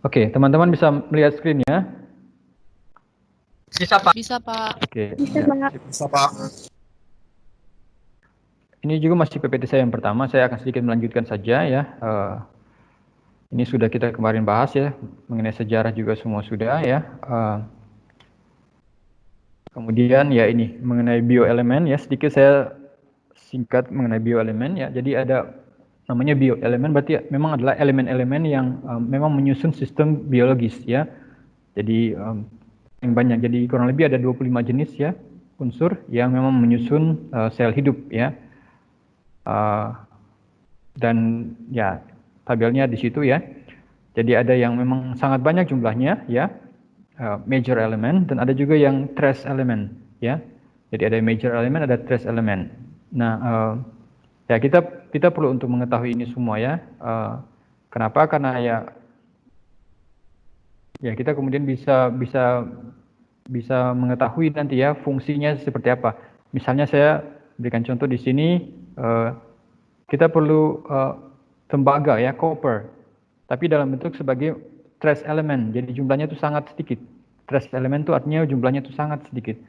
Oke, teman-teman bisa melihat screen ya? Bisa, Pak. Bisa, Pak. Oke. Bisa, Ya. Pak. Bisa, Pak. Ini juga masih PPT saya yang pertama. Saya akan sedikit melanjutkan saja ya. Ini sudah kita kemarin bahas ya, mengenai sejarah juga semua sudah ya. Kemudian ya ini mengenai bioelemen ya, sedikit saya singkat mengenai bioelemen ya. Jadi ada namanya bioelemen, berarti memang adalah elemen-elemen yang memang menyusun sistem biologis ya. Jadi yang banyak, jadi kurang lebih ada 25 jenis ya unsur yang memang menyusun sel hidup ya. Dan ya tabelnya di situ ya. Jadi ada yang memang sangat banyak jumlahnya ya, major element, dan ada juga yang trace element ya. Jadi ada major element, ada trace element. Nah, ya kita perlu untuk mengetahui ini semua ya. Kenapa? Karena ya kita kemudian bisa mengetahui nanti ya fungsinya seperti apa. Misalnya saya berikan contoh di sini, kita perlu tembaga ya, copper, tapi dalam bentuk sebagai trace element, jadi jumlahnya itu sangat sedikit. Trace element itu artinya jumlahnya itu sangat sedikit.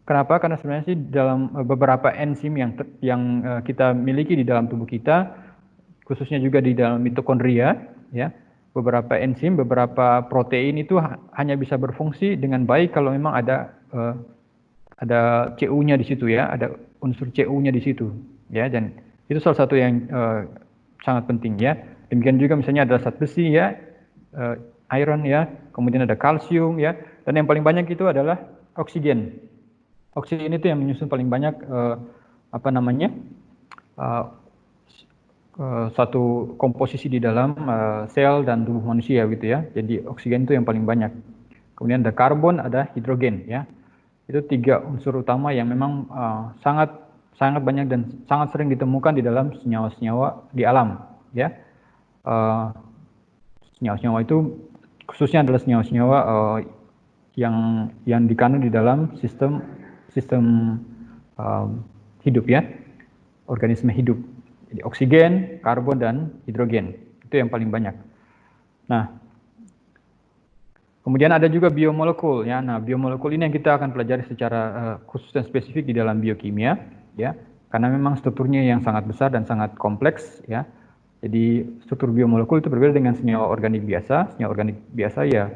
Kenapa? Karena sebenarnya sih dalam beberapa enzim yang kita miliki di dalam tubuh kita, khususnya juga di dalam mitokondria, ya, beberapa enzim, beberapa protein itu hanya bisa berfungsi dengan baik kalau memang ada CU-nya di situ ya, ada unsur CU-nya di situ, ya, dan itu salah satu yang sangat penting ya. Demikian juga misalnya ada zat besi ya, iron ya, kemudian ada kalsium ya, dan yang paling banyak itu adalah oksigen. Oksigen itu yang menyusun paling banyak satu komposisi di dalam sel dan tubuh manusia gitu ya. Jadi oksigen itu yang paling banyak. Kemudian ada karbon, ada hidrogen ya. Itu 3 unsur utama yang memang sangat banyak dan sangat sering ditemukan di dalam senyawa-senyawa di alam ya. Senyawa-senyawa itu khususnya adalah senyawa-senyawa yang dikandung di dalam sistem hidup ya, organisme hidup. Jadi oksigen, karbon, dan hidrogen itu yang paling banyak. Nah, kemudian ada juga biomolekul ya. Nah, biomolekul ini yang kita akan pelajari secara khusus dan spesifik di dalam biokimia ya, karena memang strukturnya yang sangat besar dan sangat kompleks ya. Jadi struktur biomolekul itu berbeda dengan senyawa organik biasa. Senyawa organik biasa ya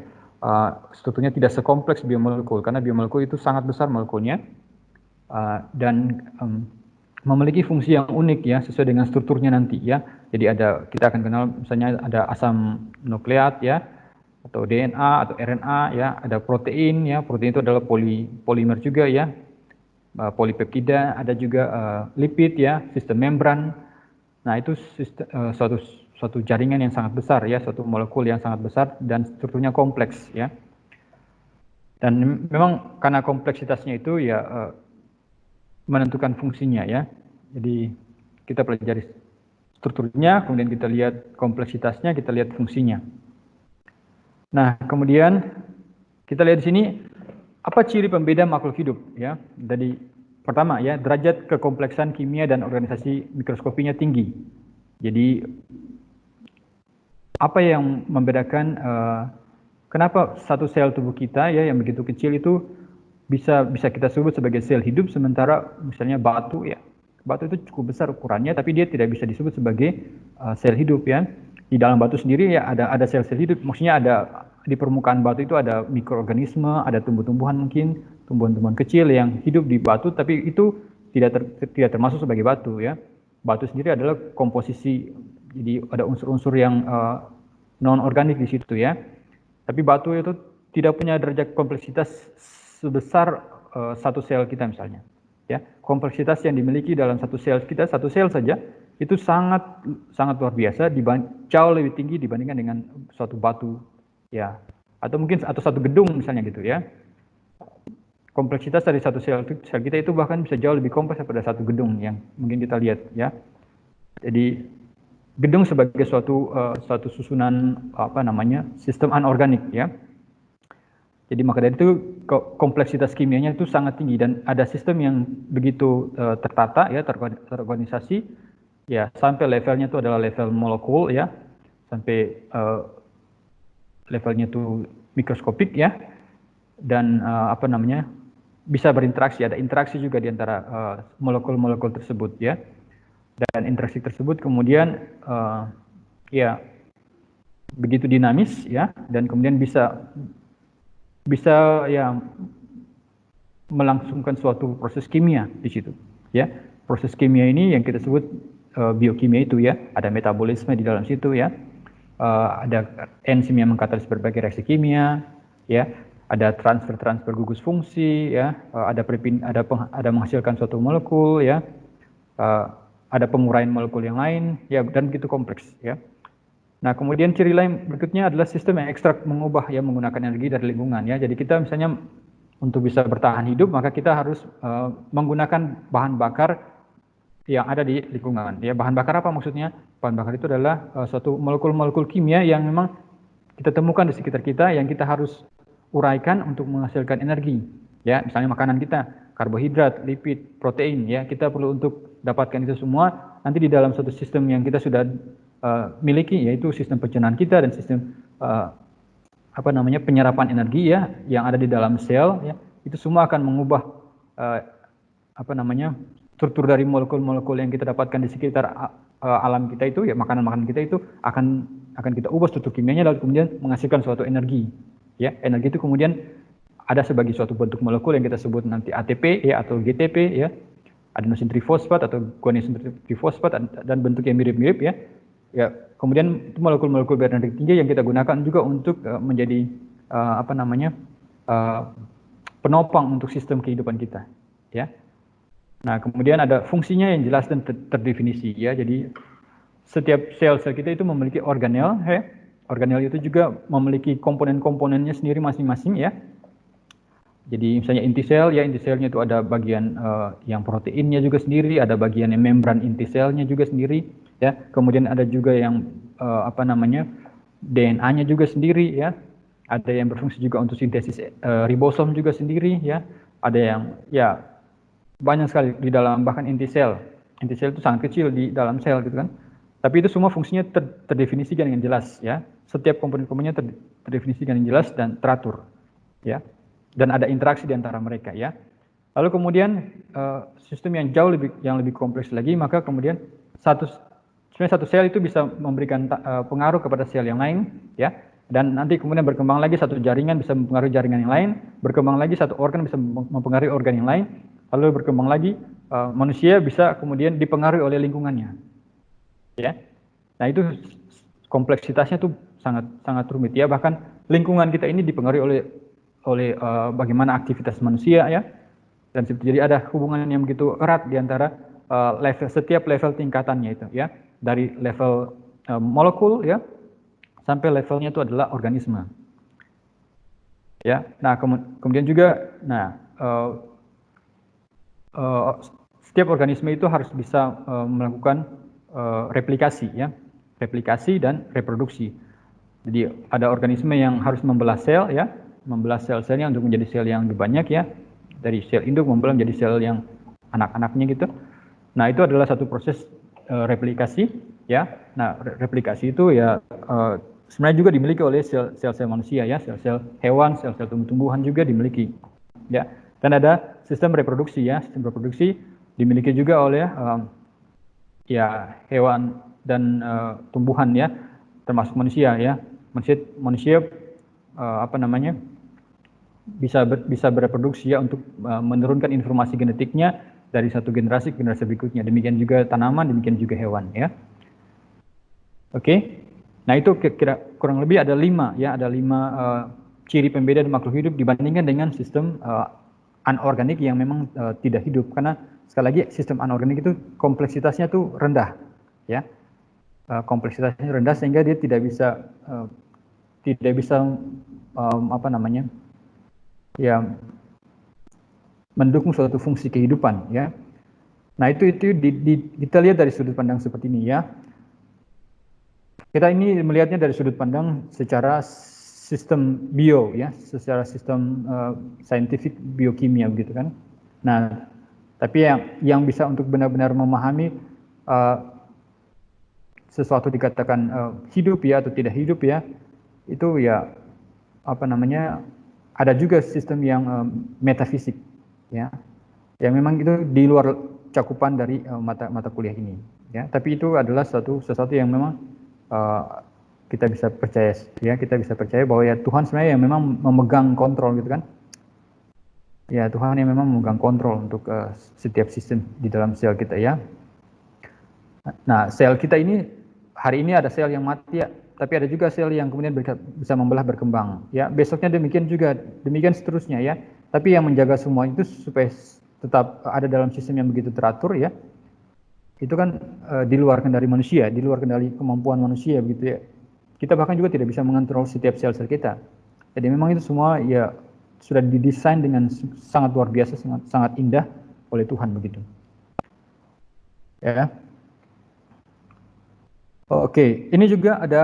strukturnya tidak sekompleks biomolekul, karena biomolekul itu sangat besar molekulnya dan memiliki fungsi yang unik ya, sesuai dengan strukturnya nanti ya. Jadi kita akan kenal misalnya ada asam nukleat ya, atau DNA atau RNA ya, ada protein ya, protein itu adalah polimer juga ya, polipeptida, ada juga lipid ya, sistem membran. Nah, itu suatu jaringan yang sangat besar ya, suatu molekul yang sangat besar dan strukturnya kompleks ya. Dan memang karena kompleksitasnya itu ya menentukan fungsinya ya. Jadi kita pelajari strukturnya, kemudian kita lihat kompleksitasnya, kita lihat fungsinya. Nah, kemudian kita lihat di sini apa ciri pembeda makhluk hidup ya. Jadi pertama ya, derajat kekompleksan kimia dan organisasi mikroskopinya tinggi. Jadi apa yang membedakan kenapa satu sel tubuh kita ya yang begitu kecil itu bisa kita sebut sebagai sel hidup, sementara misalnya batu ya, batu itu cukup besar ukurannya tapi dia tidak bisa disebut sebagai sel hidup ya. Di dalam batu sendiri ya ada sel-sel hidup, maksudnya ada di permukaan batu itu ada mikroorganisme, ada tumbuh-tumbuhan mungkin, tumbuhan-tumbuhan kecil yang hidup di batu, tapi itu tidak termasuk sebagai batu ya. Batu sendiri adalah komposisi, jadi ada unsur-unsur yang non organik di situ ya. Tapi batu itu tidak punya derajat kompleksitas sebesar satu sel kita misalnya. Ya, kompleksitas yang dimiliki dalam satu sel kita, satu sel saja itu sangat luar biasa, jauh lebih tinggi dibandingkan dengan suatu batu ya, atau mungkin satu gedung misalnya gitu ya. Kompleksitas dari satu sel kita itu bahkan bisa jauh lebih kompleks daripada satu gedung yang mungkin kita lihat ya. Jadi gedung sebagai suatu susunan sistem anorganik ya. Jadi maka dari itu kompleksitas kimianya itu sangat tinggi dan ada sistem yang begitu tertata ya, terorganisasi ya, sampai levelnya itu adalah level molekul ya, sampai levelnya itu mikroskopik ya, dan bisa berinteraksi, ada interaksi juga di antara molekul-molekul tersebut ya, dan interaksi tersebut kemudian ya begitu dinamis ya, dan kemudian bisa ya melangsungkan suatu proses kimia di situ ya. Proses kimia ini yang kita sebut biokimia itu ya, ada metabolisme di dalam situ ya, ada enzim yang mengkatalisis berbagai reaksi kimia ya, ada transfer gugus fungsi ya, ada menghasilkan suatu molekul ya, ada penguraian molekul yang lain ya, dan begitu kompleks ya. Nah, kemudian ciri lain berikutnya adalah sistem yang ekstrak mengubah ya, menggunakan energi dari lingkungan ya. Jadi kita misalnya untuk bisa bertahan hidup maka kita harus menggunakan bahan bakar yang ada di lingkungan ya. Bahan bakar apa maksudnya? Bahan bakar itu adalah suatu molekul-molekul kimia yang memang kita temukan di sekitar kita, yang kita harus uraikan untuk menghasilkan energi ya. Misalnya makanan kita, karbohidrat, lipid, protein ya, kita perlu untuk dapatkan itu semua nanti di dalam suatu sistem yang kita sudah miliki, yaitu sistem pencernaan kita dan sistem penyerapan energi ya yang ada di dalam sel ya. Itu semua akan mengubah struktur dari molekul-molekul yang kita dapatkan di sekitar alam kita itu ya, makanan-makanan kita itu akan kita ubah struktur kimianya, lalu kemudian menghasilkan suatu energi ya. Energi itu kemudian ada sebagai suatu bentuk molekul yang kita sebut nanti ATP ya, atau GTP ya, adenosine trifosfat atau guanosine trifosfat, dan bentuk yang mirip-mirip ya. Ya, kemudian itu molekul-molekul berenergi tinggi yang kita gunakan juga untuk menjadi penopang untuk sistem kehidupan kita ya. Nah, kemudian ada fungsinya yang jelas dan terdefinisi ya. Jadi setiap sel-sel kita itu memiliki organel ya. Organel itu juga memiliki komponen-komponennya sendiri masing-masing ya. Jadi misalnya inti sel ya, inti selnya itu ada bagian yang proteinnya juga sendiri, ada bagian yang membran inti selnya juga sendiri ya. Kemudian ada juga yang DNA-nya juga sendiri ya. Ada yang berfungsi juga untuk sintesis ribosom juga sendiri ya. Ada yang ya banyak sekali di dalam, bahkan inti sel. Inti sel itu sangat kecil di dalam sel gitu kan. Tapi itu semua fungsinya terdefinisikan dengan jelas ya. Setiap komponen-komponennya terdefinisikan dengan jelas dan teratur ya. Dan ada interaksi di antara mereka ya. Lalu kemudian sistem yang jauh lebih kompleks lagi, maka kemudian satu sel itu bisa memberikan pengaruh kepada sel yang lain ya. Dan nanti kemudian berkembang lagi satu jaringan bisa mempengaruhi jaringan yang lain, berkembang lagi satu organ bisa mempengaruhi organ yang lain, lalu berkembang lagi manusia bisa kemudian dipengaruhi oleh lingkungannya ya. Nah, itu kompleksitasnya tuh sangat rumit ya. Bahkan lingkungan kita ini dipengaruhi oleh bagaimana aktivitas manusia ya. Dan jadi ada hubungan yang begitu erat di antara setiap level tingkatannya itu ya, dari level molekul ya sampai levelnya itu adalah organisme ya. Nah, kemudian juga setiap organisme itu harus bisa melakukan replikasi ya, replikasi dan reproduksi. Jadi ada organisme yang harus membelah sel ya, membelah sel-selnya untuk menjadi sel yang lebih banyak ya, dari sel induk membelah menjadi sel yang anak-anaknya gitu. Nah, itu adalah satu proses replikasi ya. Nah, replikasi itu ya sebenarnya juga dimiliki oleh sel-sel manusia ya, sel-sel hewan, sel-sel tumbuh-tumbuhan juga dimiliki ya. Dan ada sistem reproduksi ya, sistem reproduksi dimiliki juga oleh ya hewan dan tumbuhan ya, termasuk manusia ya. Manusia bisa bereproduksi ya untuk menurunkan informasi genetiknya dari satu generasi ke generasi berikutnya. Demikian juga tanaman, demikian juga hewan ya. Oke. Nah, itu kira kurang lebih ada 5 ya, ada 5 ciri pembeda di makhluk hidup dibandingkan dengan sistem anorganik yang memang tidak hidup. Karena sekali lagi sistem anorganik itu kompleksitasnya tuh rendah ya. Kompleksitasnya rendah sehingga dia tidak bisa ya mendukung suatu fungsi kehidupan ya. Nah, itu kita lihat dari sudut pandang seperti ini ya. Kita ini melihatnya dari sudut pandang secara sistem bio ya, secara sistem scientific biokimia begitu kan. Nah, tapi yang bisa untuk benar-benar memahami sesuatu dikatakan hidup ya atau tidak hidup ya, itu ya ada juga sistem yang metafisik, ya, yang memang itu di luar cakupan dari mata kuliah ini, ya. Tapi itu adalah sesuatu yang memang kita bisa percaya, ya, kita bisa percaya bahwa ya Tuhan sebenarnya yang memang memegang kontrol, gitu kan. Ya, Tuhan yang memang memegang kontrol untuk setiap sistem di dalam sel kita, ya. Nah, sel kita ini hari ini ada sel yang mati, ya, tapi ada juga sel yang kemudian bisa membelah berkembang, ya. Besoknya demikian juga, demikian seterusnya, ya. Tapi yang menjaga semua itu supaya tetap ada dalam sistem yang begitu teratur, ya. Itu kan di luar kendali manusia, di luar kendali kemampuan manusia, begitu, ya. Kita bahkan juga tidak bisa mengontrol setiap sel-sel kita. Jadi memang itu semua ya sudah didesain dengan sangat luar biasa, sangat indah oleh Tuhan, begitu. Ya. Oke, ini juga ada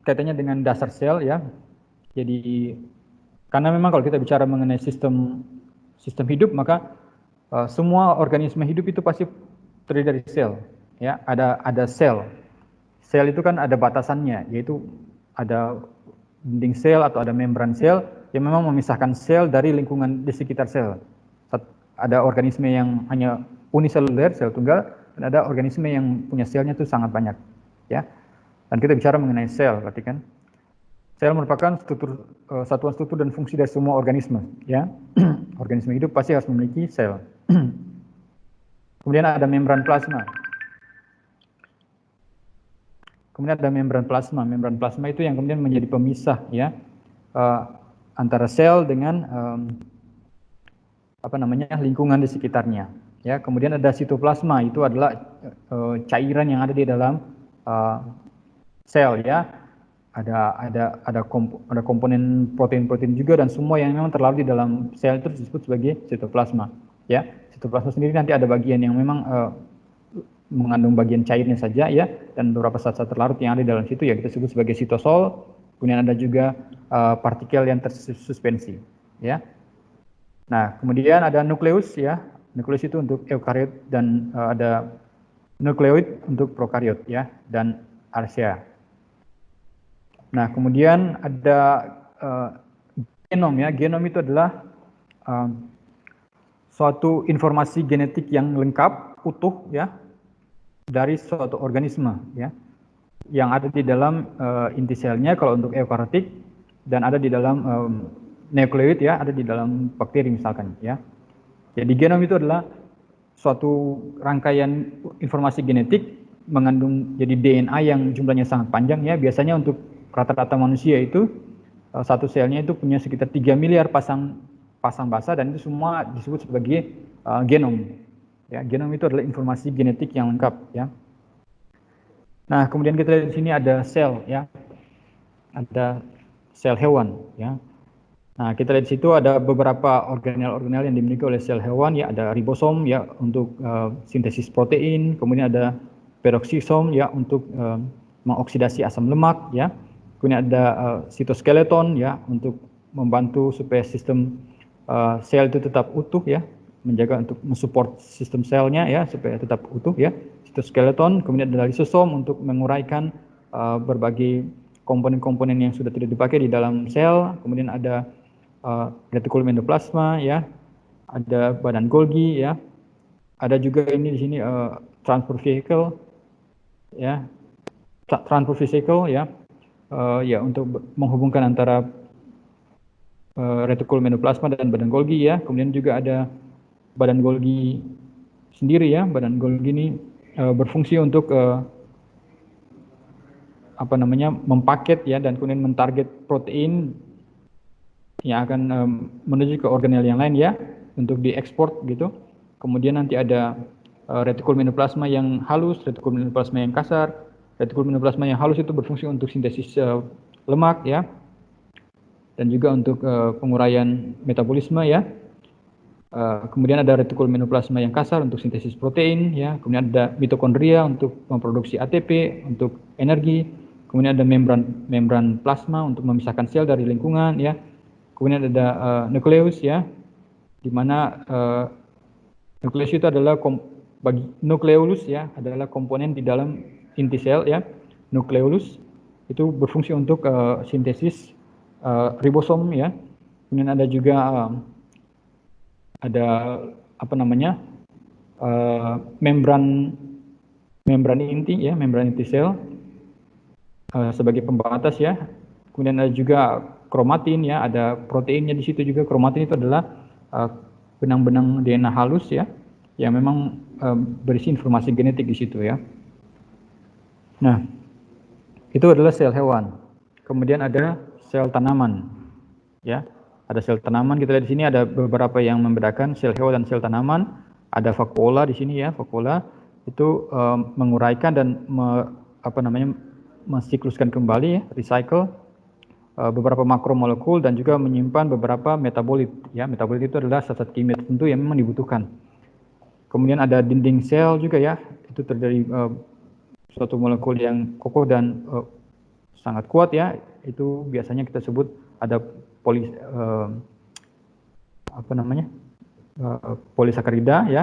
kaitannya dengan dasar sel, ya. Jadi karena memang kalau kita bicara mengenai sistem hidup, maka semua organisme hidup itu pasti terdiri dari sel, ya. Ada sel. Sel itu kan ada batasannya, yaitu ada dinding sel atau ada membran sel yang memang memisahkan sel dari lingkungan di sekitar sel. Ada organisme yang hanya uniseluler, sel tunggal, dan ada organisme yang punya selnya itu sangat banyak, ya. Dan kita bicara mengenai sel, berarti kan sel merupakan satuan struktur dan fungsi dari semua organisme, ya. Organisme hidup pasti harus memiliki sel. Kemudian ada membran plasma. Kemudian ada membran plasma. Membran plasma itu yang kemudian menjadi pemisah, ya, antara sel dengan lingkungan di sekitarnya. Ya, kemudian ada sitoplasma, itu adalah cairan yang ada di dalam sel, ya. Ada komponen protein-protein juga, dan semua yang memang terlarut di dalam sel itu disebut sebagai sitoplasma, ya. Sitoplasma sendiri nanti ada bagian yang memang mengandung bagian cairnya saja, ya, dan beberapa zat-zat terlarut yang ada di dalam situ ya kita sebut sebagai sitosol. Kemudian ada juga partikel yang tersuspensi, ya. Nah, kemudian ada nukleus, ya. Nukleus itu untuk eukariot, dan ada nukleoid untuk prokariot, ya, dan archaea. Nah, kemudian ada genom, ya. Genom itu adalah suatu informasi genetik yang lengkap, utuh, ya, dari suatu organisme, ya, yang ada di dalam inti selnya kalau untuk eukariotik, dan ada di dalam nukleoid, ya, ada di dalam bakteri misalkan, ya. Jadi genom itu adalah suatu rangkaian informasi genetik mengandung jadi DNA yang jumlahnya sangat panjang, ya. Biasanya untuk rata-rata manusia itu satu selnya itu punya sekitar 3 miliar pasang basa, dan itu semua disebut sebagai genom. Ya, genom itu adalah informasi genetik yang lengkap, ya. Nah, kemudian kita lihat di sini ada sel, ya. Ada sel hewan, ya. Nah, kita lihat di situ ada beberapa organel-organel yang dimiliki oleh sel hewan, ya. Ada ribosom, ya, untuk sintesis protein, kemudian ada peroksisom, ya, untuk mengoksidasi asam lemak, ya. Kemudian ada sitoskeleton, ya, untuk membantu supaya sistem sel itu tetap utuh, ya, menjaga untuk mensupport sistem selnya, ya, supaya tetap utuh, ya. Sitoskeleton. Kemudian ada lisosom untuk menguraikan berbagai komponen-komponen yang sudah tidak dipakai di dalam sel. Kemudian ada retikulum endoplasma, ya. Ada badan Golgi, ya. Ada juga ini di sini transport vehicle, ya. Transport vehicle, ya. Ya, untuk menghubungkan antara retikulum endoplasma dan badan Golgi, ya. Kemudian juga ada badan Golgi sendiri, ya. Badan Golgi ini berfungsi untuk mempaket, ya, dan kemudian mentarget protein yang akan menuju ke organel yang lain, ya, untuk diekspor gitu. Kemudian nanti ada retikulum endoplasma yang halus, retikulum endoplasma yang kasar. Retikulum endoplasma yang halus itu berfungsi untuk sintesis lemak, ya, dan juga untuk penguraian metabolisme, ya. Kemudian ada retikulum endoplasma yang kasar untuk sintesis protein, ya. Kemudian ada mitokondria untuk memproduksi ATP untuk energi. Kemudian ada membran plasma untuk memisahkan sel dari lingkungan, ya. Kemudian ada nukleus, ya, di mana nukleus itu adalah nukleolus, ya, adalah komponen di dalam inti sel, ya. Nukleolus itu berfungsi untuk sintesis ribosom ya. Kemudian ada juga ada apa namanya membran inti ya, membran inti sel sebagai pembatas ya. Kemudian ada juga kromatin ya, ada proteinnya di situ juga. Kromatin itu adalah benang-benang DNA halus ya, yang memang berisi informasi genetik di situ ya. Nah, itu adalah sel hewan. Kemudian ada sel tanaman ya. Ada sel tanaman, kita lihat di sini ada beberapa yang membedakan sel hewan dan sel tanaman. Ada vakuola di sini ya, vakuola itu menguraikan dan mensikluskan kembali ya, recycle beberapa makromolekul dan juga menyimpan beberapa metabolit ya. Metabolit itu adalah zat-zat kimia tertentu yang memang dibutuhkan. Kemudian ada dinding sel juga ya, itu terdiri suatu molekul yang kokoh dan sangat kuat ya. Itu biasanya kita sebut ada polisakarida ya,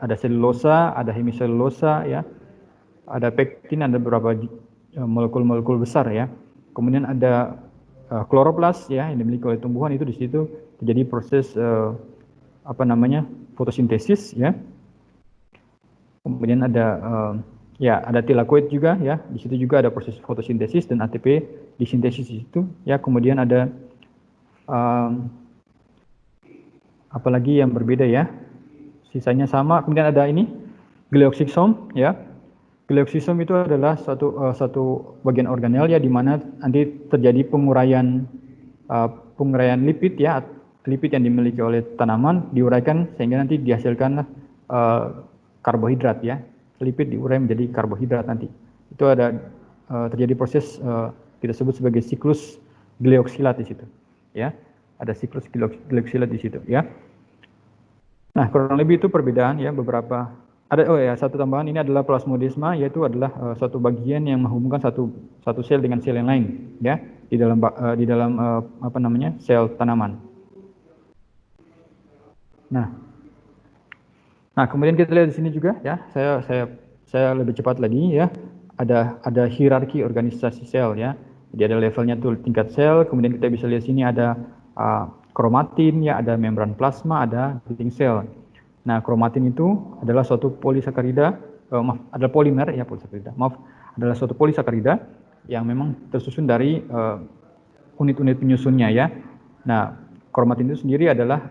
ada selulosa, ada hemiselulosa ya, ada pektin, ada beberapa molekul-molekul besar ya. Kemudian ada kloroplas ya, yang dimiliki oleh tumbuhan, itu di situ terjadi proses fotosintesis ya. Kemudian ada ada tilakoid juga ya, di situ juga ada proses fotosintesis dan ATP disintesis di situ ya. Kemudian ada apalagi yang berbeda ya, sisanya sama. Kemudian ada ini glioxysom ya. Glioxysom itu adalah satu bagian organel ya, di mana nanti terjadi penguraian lipid ya, lipid yang dimiliki oleh tanaman diuraikan sehingga nanti dihasilkan karbohidrat ya. Lipid diurai menjadi karbohidrat nanti. Itu ada terjadi proses kita sebut sebagai siklus glioksilat di situ ya. Ada siklus glioksilat di situ ya. Nah, kurang lebih itu perbedaan ya, beberapa. Satu tambahan, ini adalah plasmodesma, yaitu adalah suatu bagian yang menghubungkan satu sel dengan sel yang lain ya, di dalam sel tanaman. Nah, kemudian kita lihat di sini juga ya, saya lebih cepat lagi ya. Ada hierarki organisasi sel ya. Jadi ada levelnya tuh tingkat sel, kemudian kita bisa lihat sini ada kromatin ya, ada membran plasma, ada dinding sel. Nah, kromatin itu adalah suatu polisakarida, adalah polimer ya, adalah suatu polisakarida yang memang tersusun dari unit-unit penyusunnya ya. Nah, kromatin itu sendiri adalah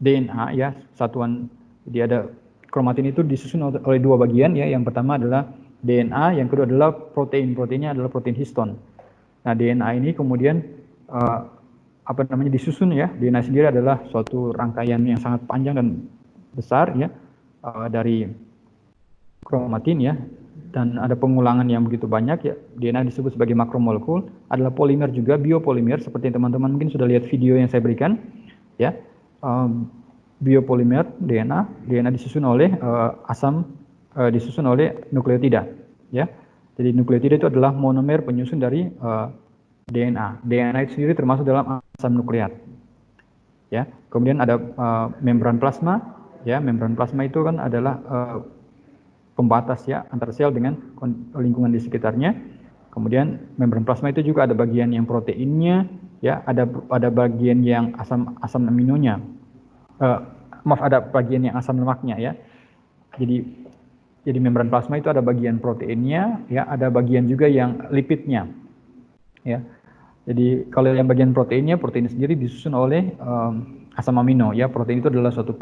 DNA ya, satuan. Jadi ada kromatin itu disusun oleh dua bagian ya. Yang pertama adalah DNA, yang kedua adalah protein. Proteinnya adalah protein histon. Nah, DNA ini kemudian disusun ya. DNA sendiri adalah suatu rangkaian yang sangat panjang dan besar ya, dari kromatin ya, dan ada pengulangan yang begitu banyak ya. DNA disebut sebagai makromolekul, adalah polimer juga, biopolimer, seperti teman-teman mungkin sudah lihat video yang saya berikan ya. Biopolimer DNA disusun oleh disusun oleh nukleotida ya. Jadi nukleotida itu adalah monomer penyusun dari DNA. DNA itu sendiri termasuk dalam asam nukleat ya. Kemudian ada membran plasma ya. Membran plasma itu kan adalah pembatas ya antar sel dengan lingkungan di sekitarnya. Kemudian membran plasma itu juga ada bagian yang proteinnya ya, ada bagian yang asam aminonya. Ada bagian yang asam lemaknya ya. Jadi membran plasma itu ada bagian proteinnya ya, ada bagian juga yang lipidnya ya. Jadi kalau yang bagian proteinnya, protein sendiri disusun oleh asam amino ya. Protein itu adalah suatu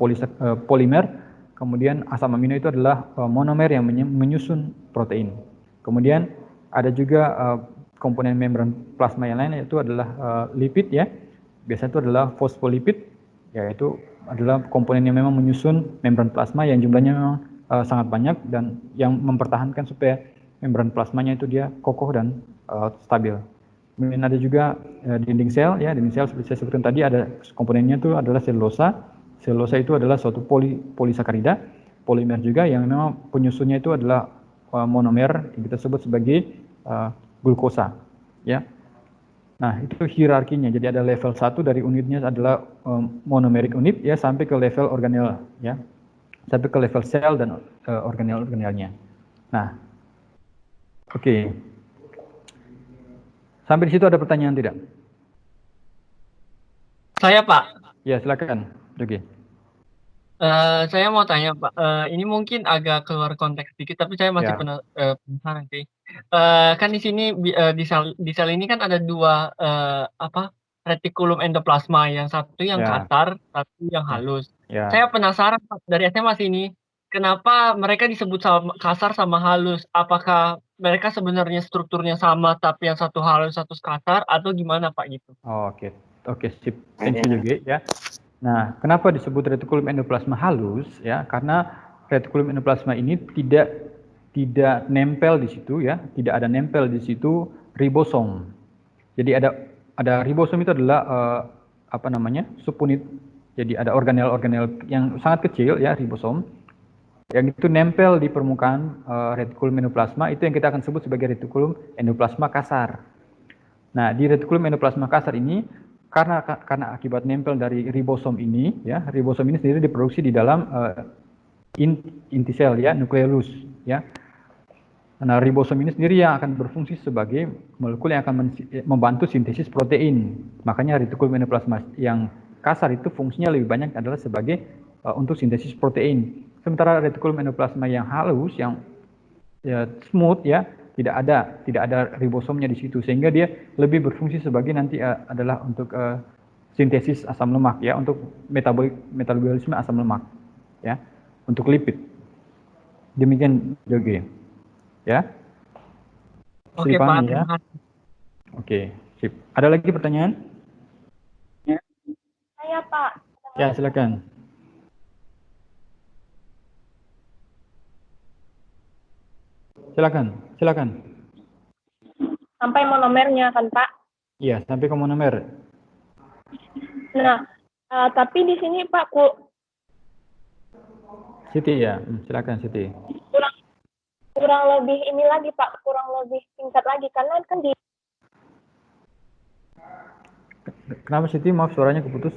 polimer, kemudian asam amino itu adalah monomer yang menyusun protein. Kemudian ada juga komponen membran plasma yang lain, yaitu adalah lipid ya. Biasanya itu adalah fosfolipid, yaitu adalah komponen yang memang menyusun membran plasma yang jumlahnya memang sangat banyak dan yang mempertahankan supaya membran plasmanya itu dia kokoh dan stabil. Kemudian ada juga dinding sel ya. Dinding sel seperti saya sebutkan tadi, ada komponennya itu adalah selulosa. Selulosa itu adalah suatu polisakarida, polimer juga, yang memang penyusunnya itu adalah monomer yang kita sebut sebagai glukosa ya. Nah, itu hierarkinya. Jadi ada level 1 dari unitnya adalah monomeric unit ya, sampai ke level organel ya. Sampai ke level sel dan organel-organelnya. Nah, oke. Sampai di situ ada pertanyaan tidak? Saya Pak, Ya, silakan. Oke. saya mau tanya Pak, ini mungkin agak keluar konteks sedikit, tapi saya masih Ya, penasaran sih. Kan di sini di sel ini kan ada dua retikulum endoplasma, yang satu yang ya, kasar, satu yang ya, halus. ya. Saya penasaran Pak, dari SMA sini, kenapa mereka disebut kasar sama halus? Apakah mereka sebenarnya strukturnya sama, tapi yang satu halus, satu kasar, atau gimana Pak gitu? Oh, oke, oke, sip. Thank you juga ya. Nah, kenapa disebut retikulum endoplasma halus? Ya, karena retikulum endoplasma ini tidak nempel di situ ya, tidak ada nempel di situ ribosom. Jadi ada ribosom itu adalah apa namanya, subunit. Jadi ada organel-organel yang sangat kecil ya, ribosom, yang itu nempel di permukaan retikulum endoplasma, itu yang kita akan sebut sebagai retikulum endoplasma kasar. Nah, di retikulum endoplasma kasar ini karena akibat nempel dari ribosom ini, ya, ribosom ini sendiri diproduksi di dalam inti sel ya, nukleolus ya. Nah, ribosom ini sendiri yang akan berfungsi sebagai molekul yang akan membantu sintesis protein. Makanya retikulum endoplasma yang kasar itu fungsinya lebih banyak adalah sebagai untuk sintesis protein. Sementara retikulum endoplasma yang halus, yang ya, smooth ya, tidak ada ribosomnya di situ, sehingga dia lebih berfungsi sebagai nanti adalah untuk sintesis asam lemak ya, untuk metabolisme asam lemak ya, untuk lipid. Demikian Joge ya. Bisa Oke Pak, dipahami ya. terima kasih. Oke, sip. Ada lagi pertanyaan? Saya Pak, Ya, silakan. Silakan, silakan. sampai monomernya kan Pak. Iya, sampai ke monomer. Nah, tapi di sini Pak Siti ya, silakan Siti. kurang kurang lebih ini lagi Pak, kurang lebih singkat lagi karena kan di Kenapa Siti? Maaf, suaranya keputus.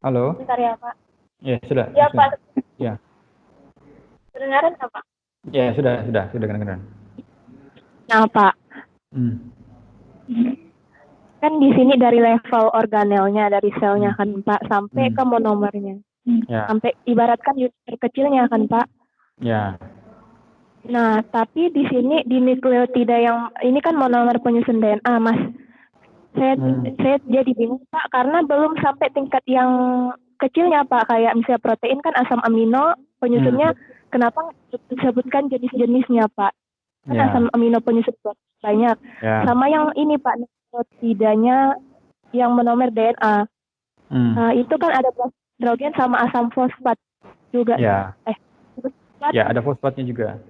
Halo? bentar ya Pak. Ya, sudah. Ya Sudah. Pak, Ya, kedengaran nggak Pak? ya sudah kedengaran. Nah Pak, kan di sini dari level organelnya, dari selnya kan Pak, sampai ke monomernya. Ya, Sampai ibaratkan unit terkecilnya kan Pak. ya. Nah, tapi di sini di nukleotida yang ini kan monomer penyusun DNA, Mas. Saya jadi bingung Pak, karena belum sampai tingkat yang kecilnya Pak, kayak misalnya protein kan asam amino penyusunnya, kenapa disebutkan jenis-jenisnya Pak? Kan Ya. asam amino penyusun banyak. Ya. Sama yang ini Pak, nukleotidanya yang monomer DNA. Itu kan ada hidrogen sama asam fosfat juga. Ya. Fosfat. Ya, ada fosfatnya juga.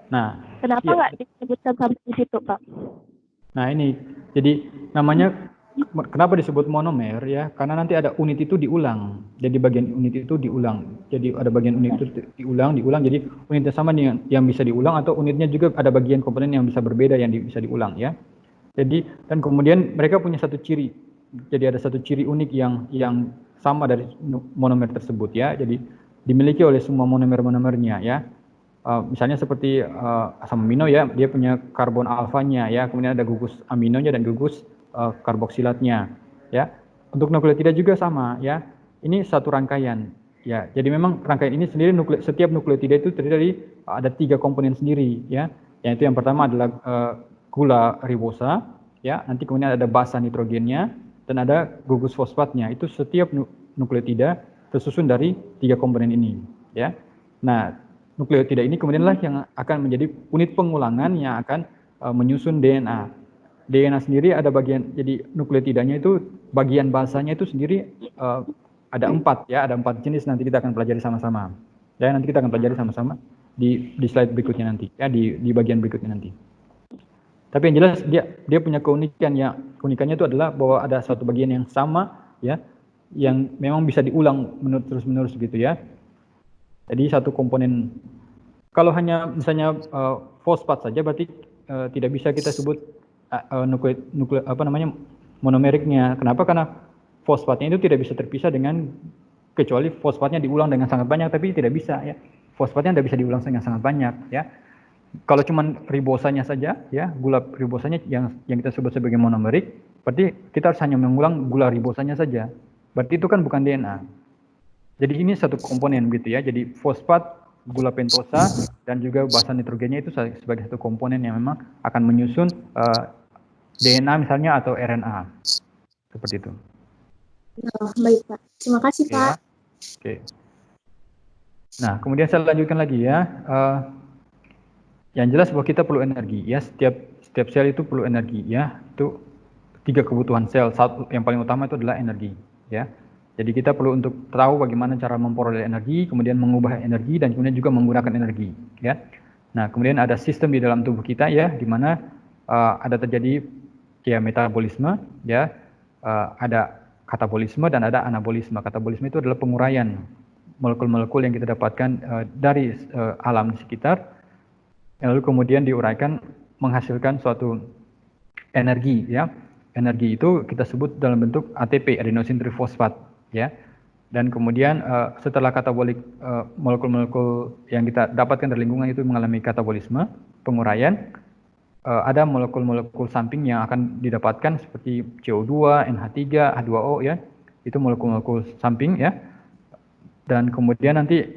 Nah, kenapa nggak disebutkan sampai di situ Pak? Nah, ini jadi namanya kenapa disebut monomer ya? Karena nanti ada unit itu diulang. Jadi bagian unit itu diulang. Jadi ada bagian unit itu diulang. Jadi unitnya sama nih yang bisa diulang, atau unitnya juga ada bagian komponen yang bisa berbeda yang bisa diulang ya. Jadi dan kemudian mereka punya satu ciri. Jadi ada satu ciri unik yang sama dari monomer tersebut ya. Jadi dimiliki oleh semua monomer-monomernya ya. Misalnya seperti asam amino ya, dia punya karbon alfanya ya, kemudian ada gugus aminonya dan gugus karboksilatnya ya. Untuk nukleotida juga sama ya. Ini satu rangkaian ya. Jadi memang rangkaian ini sendiri setiap nukleotida itu terdiri dari ada 3 komponen sendiri ya. Yaitu yang pertama adalah gula ribosa ya, nanti kemudian ada basa nitrogennya dan ada gugus fosfatnya. Itu setiap nukleotida tersusun dari 3 komponen ini ya. Nah, nukleotida ini kemudianlah yang akan menjadi unit pengulangan yang akan menyusun DNA. DNA sendiri ada bagian, jadi nukleotidanya itu bagian basanya itu sendiri ada 4 ya, ada 4 jenis, nanti kita akan pelajari sama-sama. Ya, nanti kita akan pelajari sama-sama di slide berikutnya nanti ya, di bagian berikutnya nanti. Tapi yang jelas dia punya keunikannya itu adalah bahwa ada suatu bagian yang sama ya, yang memang bisa diulang terus-menerus gitu ya. Jadi satu komponen, kalau hanya misalnya fosfat saja berarti tidak bisa kita sebut monomeriknya. Kenapa? Karena fosfatnya itu tidak bisa terpisah dengan, kecuali fosfatnya diulang dengan sangat banyak, tapi tidak bisa ya. Fosfatnya tidak bisa diulang dengan sangat banyak ya. Kalau cuman ribosanya saja, ya gula ribosanya yang kita sebut sebagai monomerik, berarti kita harus hanya mengulang gula ribosanya saja. Berarti itu kan bukan DNA. Jadi ini satu komponen gitu ya. Jadi fosfat, gula pentosa, dan juga basa nitrogennya itu sebagai satu komponen yang memang akan menyusun DNA misalnya atau RNA. Seperti itu. Nah, baik Pak. Terima kasih Oke, Pak. ya. Oke. Nah, kemudian saya lanjutkan lagi ya. Yang jelas bahwa kita perlu energi ya. Setiap sel itu perlu energi ya. Itu 3 kebutuhan sel. Satu yang paling utama itu adalah energi ya. Jadi kita perlu untuk tahu bagaimana cara memperoleh energi, kemudian mengubah energi, dan kemudian juga menggunakan energi ya. Nah, kemudian ada sistem di dalam tubuh kita ya, di mana ada terjadi ya metabolisme ya, ada katabolisme dan ada anabolisme. Katabolisme itu adalah penguraian molekul-molekul yang kita dapatkan dari alam di sekitar, lalu kemudian diuraikan menghasilkan suatu energi ya. Energi itu kita sebut dalam bentuk ATP, adenosin trifosfat ya. Dan kemudian setelah katabolik molekul-molekul yang kita dapatkan dari lingkungan itu mengalami katabolisme, penguraian, ada molekul-molekul samping yang akan didapatkan seperti CO2, NH3, H2O ya. Itu molekul-molekul samping ya. Dan kemudian nanti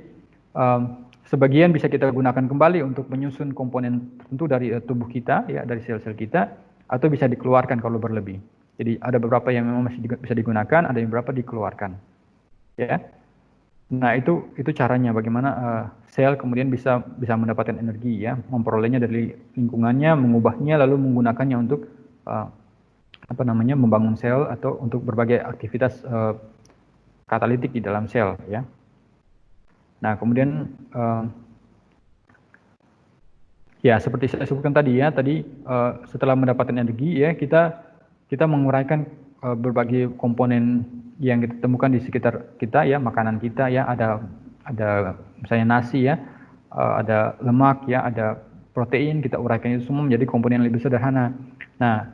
sebagian bisa kita gunakan kembali untuk menyusun komponen tertentu dari tubuh kita ya, dari sel-sel kita, atau bisa dikeluarkan kalau berlebih. Jadi ada beberapa yang memang masih bisa digunakan, ada yang beberapa dikeluarkan. Ya. Nah, itu caranya bagaimana sel kemudian bisa mendapatkan energi ya, memperolehnya dari lingkungannya, mengubahnya lalu menggunakannya untuk membangun sel atau untuk berbagai aktivitas katalitik di dalam sel ya. Nah, kemudian ya seperti saya sebutkan tadi ya, setelah mendapatkan energi ya, kita menguraikan berbagai komponen yang kita temukan di sekitar kita ya, makanan kita ya, ada misalnya nasi ya, ada lemak ya, ada protein, kita uraikan itu semua menjadi komponen yang lebih sederhana. Nah,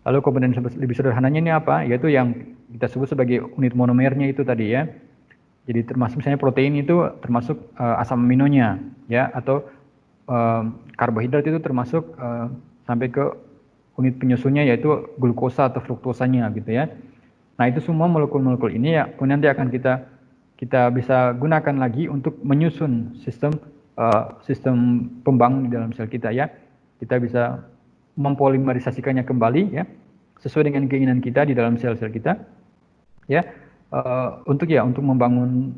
lalu komponen lebih sederhananya ini apa? Yaitu yang kita sebut sebagai unit monomernya itu tadi ya. Jadi termasuk misalnya protein itu termasuk asam aminonya ya, atau karbohidrat itu termasuk sampai ke unit penyusunnya yaitu glukosa atau fruktosanya gitu ya. Nah, itu semua molekul-molekul ini ya kemudian nanti akan kita bisa gunakan lagi untuk menyusun sistem pembangun di dalam sel kita ya. Kita bisa mempolimerisasikannya kembali ya sesuai dengan keinginan kita di dalam sel-sel kita ya, untuk membangun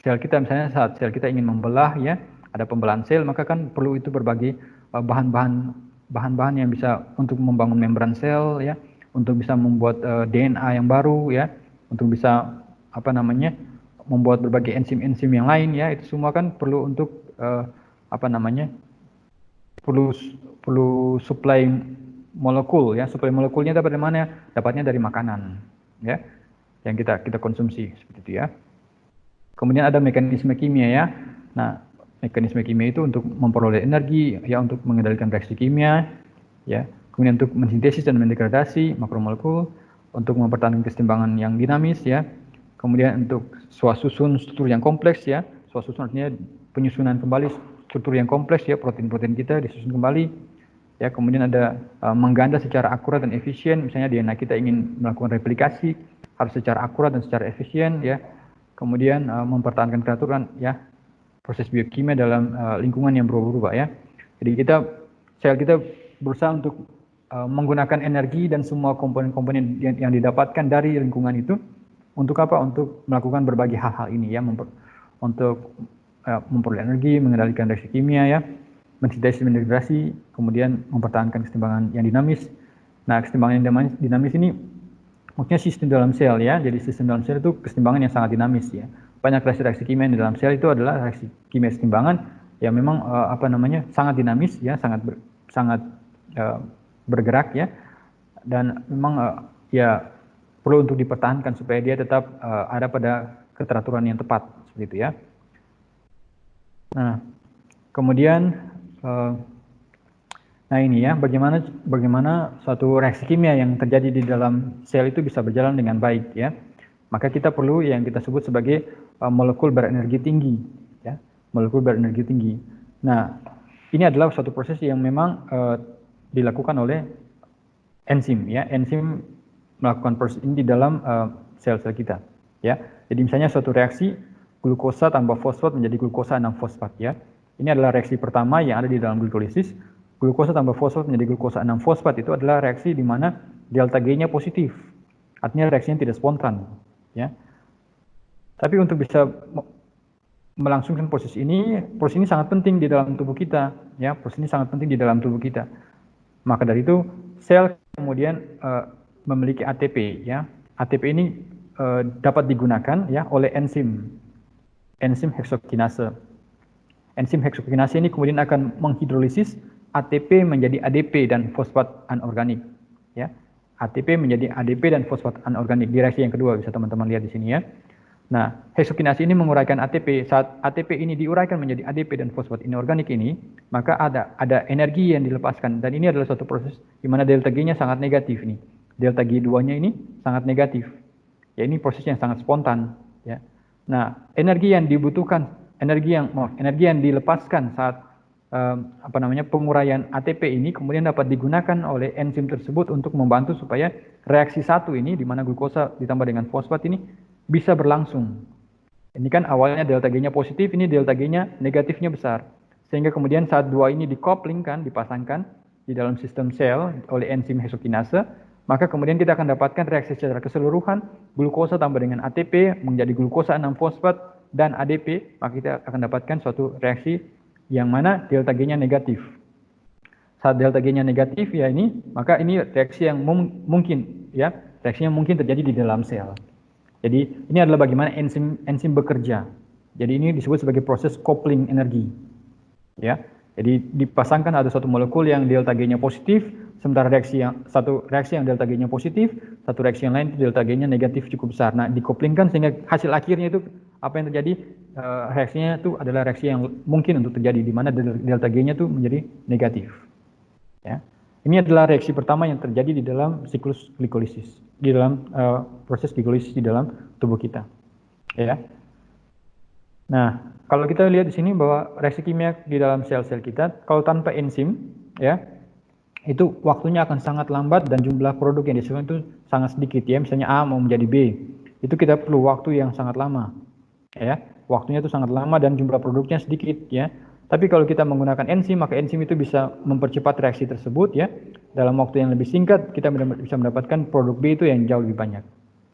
sel kita. Misalnya saat sel kita ingin membelah ya, ada pembelahan sel, maka kan perlu itu berbagai bahan-bahan yang bisa untuk membangun membran sel ya, untuk bisa membuat DNA yang baru ya, untuk bisa membuat berbagai enzim-enzim yang lain ya. Itu semua kan perlu untuk perlu suplai molekul ya. Suplai molekulnya dapat dari mana? Dapatnya dari makanan ya, yang kita konsumsi seperti itu ya. Kemudian ada mekanisme kimia ya. Nah, mekanisme kimia itu untuk memperoleh energi ya, untuk mengendalikan reaksi kimia ya. Kemudian untuk mensintesis dan mendegradasi makromolekul, untuk mempertahankan keseimbangan yang dinamis ya. Kemudian untuk suasusun struktur yang kompleks ya. Suasusun artinya penyusunan kembali struktur yang kompleks ya, protein-protein kita disusun kembali ya. Kemudian ada mengganda secara akurat dan efisien, misalnya DNA kita ingin melakukan replikasi harus secara akurat dan secara efisien ya. Kemudian mempertahankan keaturan ya, proses biokimia dalam lingkungan yang berubah-ubah ya. Jadi sel kita berusaha untuk menggunakan energi dan semua komponen-komponen yang didapatkan dari lingkungan itu untuk apa? Untuk melakukan berbagai hal-hal ini ya, untuk memperoleh energi, mengendalikan reaksi kimia ya, mensintesis, mendegradasi, kemudian mempertahankan keseimbangan yang dinamis. Nah, keseimbangan yang dinamis ini maksudnya sistem dalam sel ya. Jadi sistem dalam sel itu keseimbangan yang sangat dinamis ya. Banyak reaksi kimia di dalam sel itu adalah reaksi kimia keseimbangan yang memang sangat dinamis ya, sangat bergerak ya, dan memang ya perlu untuk dipertahankan supaya dia tetap ada pada keteraturan yang tepat seperti itu ya. Nah, kemudian nah ini ya, bagaimana suatu reaksi kimia yang terjadi di dalam sel itu bisa berjalan dengan baik ya. Maka kita perlu yang kita sebut sebagai molekul berenergi tinggi ya, molekul berenergi tinggi. Nah, ini adalah suatu proses yang memang dilakukan oleh enzim, ya. Enzim melakukan proses ini di dalam sel-sel kita, ya. Jadi misalnya suatu reaksi glukosa tambah fosfat menjadi glukosa 6-fosfat, ya. Ini adalah reaksi pertama yang ada di dalam glikolisis. Glukosa tambah fosfat menjadi glukosa 6-fosfat itu adalah reaksi di mana delta G-nya positif. Artinya reaksinya tidak spontan, ya. Tapi untuk bisa melangsungkan proses ini sangat penting di dalam tubuh kita, ya. Proses ini sangat penting di dalam tubuh kita. Maka dari itu sel kemudian memiliki ATP, ya. ATP ini dapat digunakan, ya, oleh enzim heksokinase. Enzim heksokinase ini kemudian akan menghidrolisis ATP menjadi ADP dan fosfat anorganik, ya. ATP menjadi ADP dan fosfat anorganik di reaksi yang kedua, bisa teman-teman lihat di sini, ya. Nah, heksokinase ini menguraikan ATP. Saat ATP ini diuraikan menjadi ADP dan fosfat inorganik ini, maka ada energi yang dilepaskan, dan ini adalah suatu proses di mana delta G-nya sangat negatif nih. Delta G2-nya ini sangat negatif. Ya, ini proses yang sangat spontan, ya. Nah, energi yang dibutuhkan, energi yang dilepaskan saat penguraian ATP ini kemudian dapat digunakan oleh enzim tersebut untuk membantu supaya reaksi satu ini di mana glukosa ditambah dengan fosfat ini bisa berlangsung. Ini kan awalnya delta G-nya positif, ini delta G-nya negatifnya besar. Sehingga kemudian saat dua ini dikoplingkan, dipasangkan di dalam sistem sel oleh enzim heksokinase, maka kemudian kita akan dapatkan reaksi secara keseluruhan, glukosa tambah dengan ATP menjadi glukosa 6-fosfat dan ADP, maka kita akan dapatkan suatu reaksi yang mana delta G-nya negatif. Saat delta G-nya negatif, ya ini, maka ini reaksi yang mungkin, ya, reaksinya mungkin terjadi di dalam sel. Jadi ini adalah bagaimana enzim bekerja. Jadi ini disebut sebagai proses coupling energi, ya. Jadi dipasangkan ada suatu molekul yang delta G-nya positif, sementara satu reaksi yang delta G-nya positif, satu reaksi yang lain itu delta G-nya negatif cukup besar. Nah, dikoplingkan sehingga hasil akhirnya itu apa yang terjadi? Reaksinya itu adalah reaksi yang mungkin untuk terjadi di mana delta G-nya itu menjadi negatif, ya. Ini adalah reaksi pertama yang terjadi di dalam siklus glikolisis, di dalam proses glikolisis di dalam tubuh kita, ya. Nah, kalau kita lihat di sini bahwa reaksi kimia di dalam sel-sel kita, kalau tanpa enzim, ya, itu waktunya akan sangat lambat dan jumlah produk yang dihasilkan itu sangat sedikit, ya. Misalnya A mau menjadi B, itu kita perlu waktu yang sangat lama, ya. Waktunya itu sangat lama dan jumlah produknya sedikit, ya. Tapi kalau kita menggunakan enzim, maka enzim itu bisa mempercepat reaksi tersebut, ya. Dalam waktu yang lebih singkat, kita bisa mendapatkan produk B itu yang jauh lebih banyak.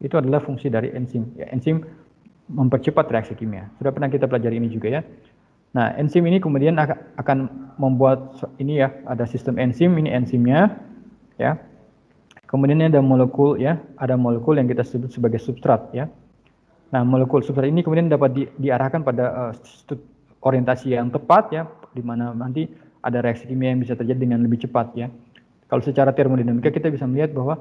Itu adalah fungsi dari enzim. Ya, enzim mempercepat reaksi kimia. Sudah pernah kita pelajari ini juga, ya. Nah, enzim ini kemudian akan membuat ini, ya, ada sistem enzim, ini enzimnya, ya. Kemudian ada molekul, ya, ada molekul yang kita sebut sebagai substrat, ya. Nah, molekul substrat ini kemudian dapat diarahkan pada orientasi yang tepat, ya, di mana nanti ada reaksi kimia yang bisa terjadi dengan lebih cepat, ya. Kalau secara termodinamika kita bisa melihat bahwa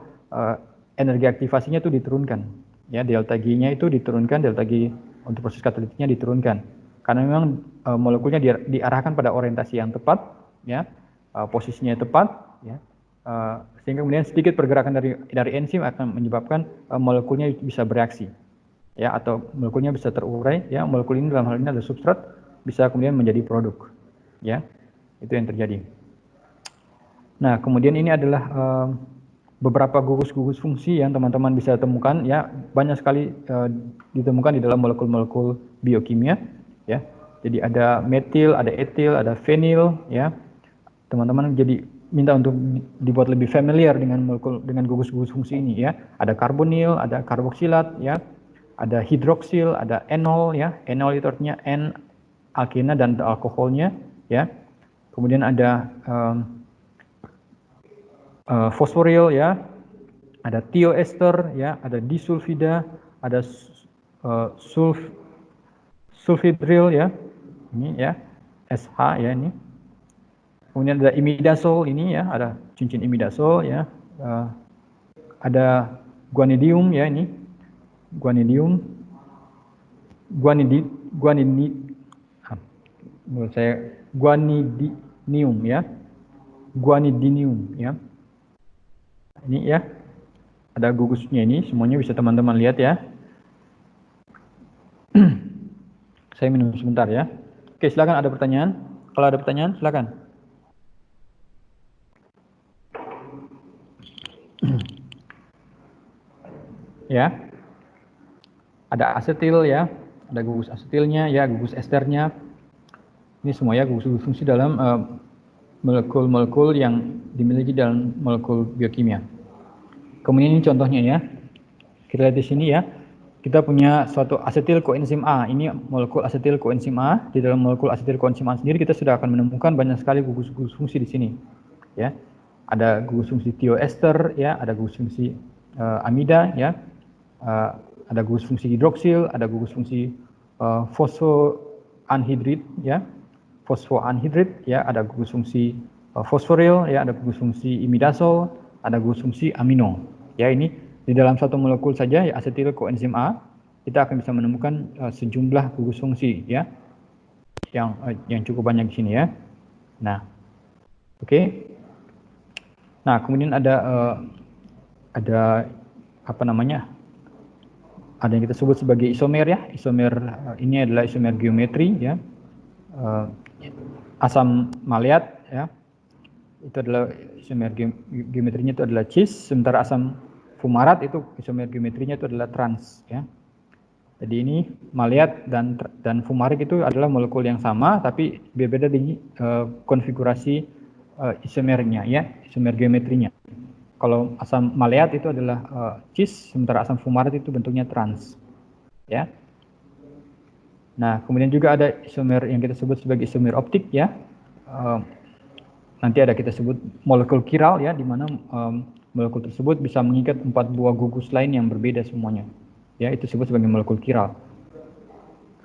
energi aktivasinya itu diturunkan, ya, delta G-nya itu diturunkan, delta G untuk proses katalitiknya diturunkan, karena memang molekulnya diarahkan pada orientasi yang tepat, ya, posisinya tepat, ya, sehingga kemudian sedikit pergerakan dari enzim akan menyebabkan molekulnya bisa bereaksi, ya, atau molekulnya bisa terurai, ya. Molekul ini dalam hal ini adalah substrat, bisa kemudian menjadi produk, ya. Itu yang terjadi. Nah, kemudian ini adalah beberapa gugus-gugus fungsi yang teman-teman bisa temukan, ya. Banyak sekali ditemukan di dalam molekul-molekul biokimia, ya. Jadi ada metil, ada etil, ada fenil, ya. Teman-teman jadi minta untuk dibuat lebih familiar dengan molekul, dengan gugus-gugus fungsi ini, ya. Ada karbonil, ada karboksilat, ya. Ada hidroksil, ada enol, ya. Enol itu artinya N alkena dan alkoholnya, ya. Kemudian ada fosforil, ya. Ada tioester, ya. Ada disulfida, ada sulfidril, ya. Ini, ya. SH, ya, ini. Kemudian ada imidazol ini, ya. Ada cincin imidazol, ya. Ada guanidium, ya, ini. Guanidium, menurut saya guanidinium, ya. Guanidinium, ya. Ini, ya. Ada gugusnya ini, semuanya bisa teman-teman lihat, ya. Saya minum sebentar, ya. Oke, silakan, ada pertanyaan? Kalau ada pertanyaan, silakan. Ya, ada asetil ya, ada gugus asetilnya ya, gugus esternya. Ini semua ya gugus fungsi dalam molekul-molekul yang dimiliki dalam molekul biokimia. Kemudian ini contohnya ya. Kita lihat di sini ya. Kita punya suatu asetil koenzim A. Ini molekul asetil koenzim A. Di dalam molekul asetil koenzim A sendiri kita sudah akan menemukan banyak sekali gugus-gugus fungsi di sini. Ya. Ada gugus fungsi tioester ya, ada gugus fungsi amida ya. Ada gugus fungsi hidroksil, ada gugus fungsi fosfoanhidrid ya. Fosfoanhidrid ya, ada gugus fungsi fosforil ya, ada gugus fungsi imidazol, ada gugus fungsi amino. Ya, ini di dalam satu molekul saja ya asetil koenzim A kita akan bisa menemukan sejumlah gugus fungsi ya. Yang cukup banyak di sini ya. Nah, oke. Nah, kemudian ada apa namanya? Ada yang kita sebut sebagai isomer ya. Isomer ini adalah isomer geometri ya. Asam maleat ya. Itu adalah isomer geometrinya itu adalah cis, sementara asam fumarat itu isomer geometrinya itu adalah trans ya. Jadi ini maleat dan fumarik itu adalah molekul yang sama tapi berbeda di konfigurasi isomernya ya, isomer geometrinya. Kalau asam maleat itu adalah cis, sementara asam fumarat itu bentuknya trans. Ya. Nah, kemudian juga ada isomer yang kita sebut sebagai isomer optik ya. Nanti ada kita sebut molekul kiral ya, di mana molekul tersebut bisa mengikat 4 buah gugus lain yang berbeda semuanya. Ya, itu disebut sebagai molekul kiral.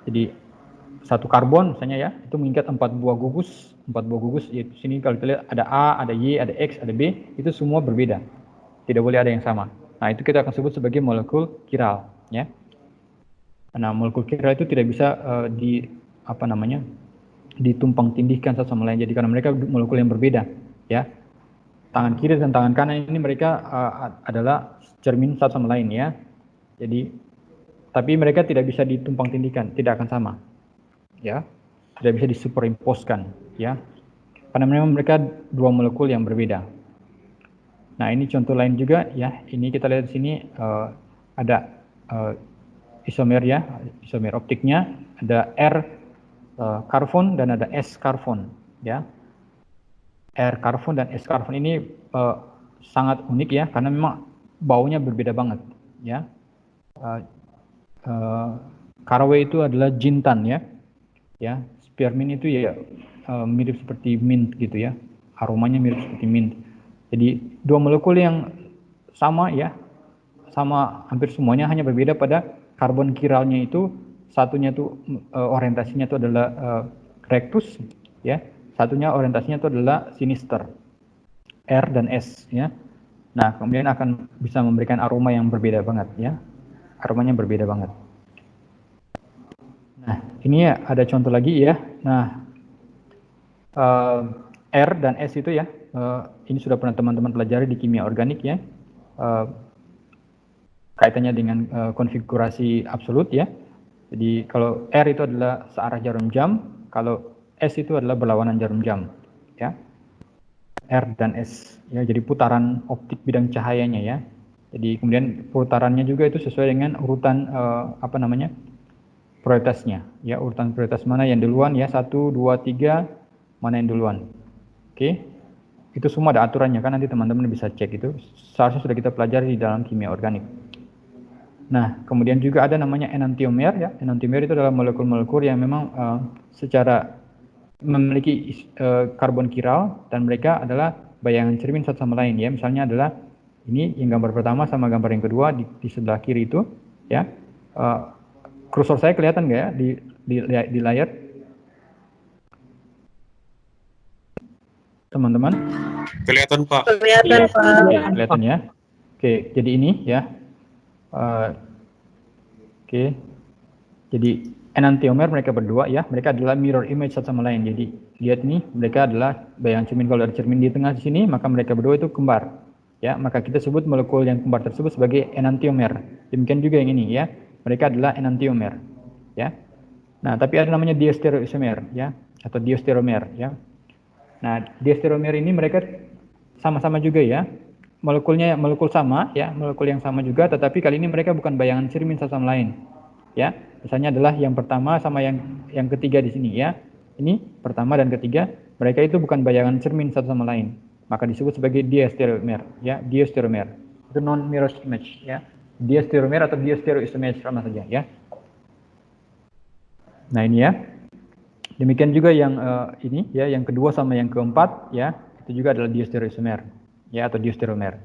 Jadi satu karbon misalnya ya, itu mengikat 4 buah gugus. 4 buah gugus, yaitu sini kalau kita lihat ada A, ada Y, ada X, ada B, itu semua berbeda. Tidak boleh ada yang sama. Nah, itu kita akan sebut sebagai molekul kiral, ya. Nah, molekul kiral itu tidak bisa ditumpang tindihkan satu sama lain. Jadi karena mereka molekul yang berbeda, ya. Tangan kiri dan tangan kanan ini mereka adalah cermin satu sama lain, ya. Jadi, tapi mereka tidak bisa ditumpang tindihkan, tidak akan sama, ya. Tidak bisa disuperimposkan, ya, karena memang mereka dua molekul yang berbeda. Nah, ini contoh lain juga ya. Ini kita lihat di sini ada isomer ya, isomer optiknya ada R karbon dan ada S karbon ya. R karbon dan S karbon ini sangat unik ya, karena memang baunya berbeda banget ya. Caraway itu adalah jintan ya. Ya, spearmint itu ya mirip seperti mint gitu ya. Aromanya mirip seperti mint. Jadi dua molekul yang sama ya, sama hampir semuanya, hanya berbeda pada karbon kiralnya itu. Satunya tuh orientasinya itu adalah rectus ya, satunya orientasinya itu adalah sinister, R dan S ya. Nah, kemudian akan bisa memberikan aroma yang berbeda banget ya, aromanya berbeda banget. Nah, ini ya, ada contoh lagi ya. Nah, R dan S itu ya, ini sudah pernah teman-teman pelajari di kimia organik ya, kaitannya dengan konfigurasi absolut ya. Jadi kalau R itu adalah searah jarum jam, kalau S itu adalah berlawanan jarum jam ya. R dan S ya, jadi putaran optik bidang cahayanya ya. Jadi kemudian putarannya juga itu sesuai dengan urutan prioritasnya ya, urutan prioritas mana yang duluan ya, 1, 2, 3 mana yang duluan. Oke. Itu semua ada aturannya kan, nanti teman-teman bisa cek itu. Seharusnya sudah kita pelajari di dalam kimia organik. Nah, kemudian juga ada namanya enantiomer ya. Enantiomer itu adalah molekul-molekul yang memang secara memiliki karbon kiral dan mereka adalah bayangan cermin satu sama lain ya. Misalnya adalah ini yang gambar pertama sama gambar yang kedua di sebelah kiri itu ya. Kursor saya kelihatan nggak ya di layar? Teman-teman? Kelihatan, Pak. Kelihatan, Pak. Kelihatan ya. Oke, jadi ini ya. Oke. Jadi enantiomer mereka berdua ya, mereka adalah mirror image satu sama lain. Jadi lihat nih, mereka adalah bayangan cermin. Kalau ada cermin di tengah di sini, maka mereka berdua itu kembar. Ya, maka kita sebut molekul yang kembar tersebut sebagai enantiomer. Demikian juga yang ini ya, mereka adalah enantiomer. Ya. Nah, tapi ada namanya diastereoisomer ya, atau diastereomer ya. Nah, diastereomer ini mereka sama-sama juga ya, molekul sama ya, molekul yang sama juga, tetapi kali ini mereka bukan bayangan cermin satu sama lain. Ya, misalnya adalah yang pertama sama yang ketiga di sini ya. Ini pertama dan ketiga, mereka itu bukan bayangan cermin satu sama lain. Maka disebut sebagai diastereomer ya, diastereomer. Itu non mirror image ya. Diastereomer atau diastereoisomers sama saja ya. Nah, ini ya. Demikian juga yang ini ya, yang kedua sama yang keempat ya, itu juga adalah diastereoisomer ya, atau diastereomer.